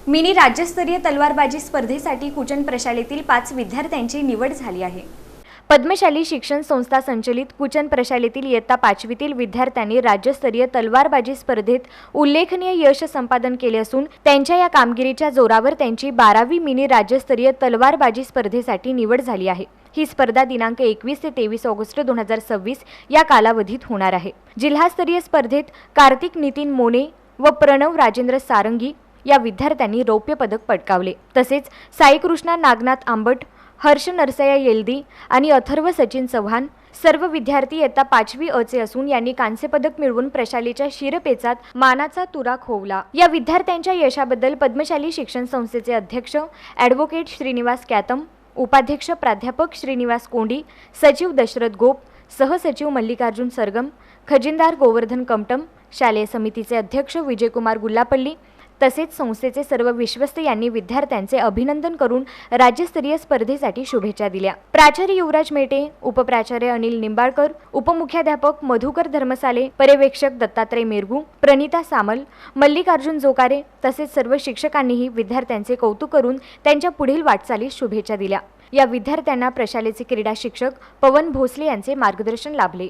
Mini राज्यस्तरीय तलवारबाजी स्पर्धेसाठी कुचन प्रशालेतील 5 विद्यार्थ्यांची निवड झाली आहे। पद्मशाली शिक्षण संस्था संचलित कुचन प्रशालेतील इयत्ता 5वीतील विद्यार्थ्यांनी राज्यस्तरीय तलवारबाजी स्पर्धेत उल्लेखनीय यश संपादन केले असून त्यांच्या या कामगिरीच्या जोरावर त्यांची 12वी मिनी राज्यस्तरीय तलवारबाजी स्पर्धेसाठी निवड झाली आहे। ही स्पर्धा दिनांक 21 ते 23 ऑगस्ट 2026 या कालावधीत होणार आहे। जिल्हास्तरीय स्पर्धेत कार्तिक नितीन मोने व प्रणव राजेंद्र सारंगी या विद्यार्थ्यांनी रौप्य पदक पटकावले। तसेच साई कृष्णा नागनाथ आंबट, हर्ष नरसया येल्दी आणि अथर्व सचिन चव्हाण सर्व विद्यार्थी इयत्ता 5वी अ चे असून यांनी कांस्य पदक मिळवून प्रशालेच्या शिरपेचात मानाचा तुरा खोवला। या विद्यार्थ्यांच्या यशाबद्दल पद्मशाली शिक्षण संस्थेचे अध्यक्ष ॲडव्होकेट श्रीनिवास कॅतम, उपाध्यक्ष प्राध्यापक श्रीनिवास कोंडी, सचिव दशरथ गोप, सहसचिव मल्लिकार्जुन सरगम, खजिनदार गोवर्धन कमटम, शालेय समितीचे अध्यक्ष विजयकुमार गुल्लापल्ली तसेच संस्थेचे सर्व विश्वस्त यांनी विद्यार्थ्यांचे अभिनंदन करून राज्यस्तरीय स्पर्धेसाठी शुभेच्छा दिल्या। प्राचार्य युवराज मेटे, उपप्राचार्य अनिल निंबाळकर, उपमुख्याध्यापक मधुकर धर्मसाले, पर्यवेक्षक दत्तात्रय मेरगू, प्रणिता सामल, मल्लिकार्जुन जोकारे तसेच सर्व शिक्षकांनीही विद्यार्थ्यांचे कौतुक करून त्यांच्या पुढील वाटचालीस शुभेच्छा दिल्या। या विद्यार्थ्यांना प्रशालेचे क्रीडा शिक्षक पवन भोसले यांचे मार्गदर्शन लाभले।